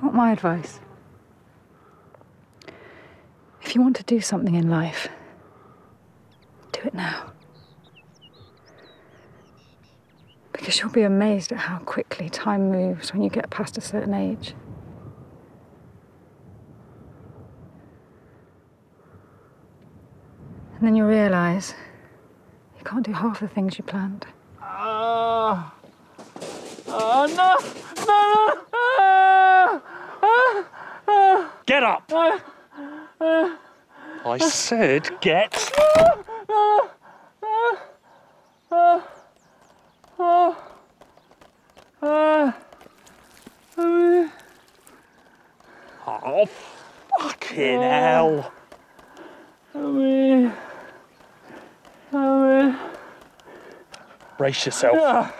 You want my advice? If you want to do something in life, do it now. Because you'll be amazed at how quickly time moves when you get past a certain age. And then you realise you can't do half the things you planned. No! No! Get up! I said get... Oh, fucking hell. Brace yourself.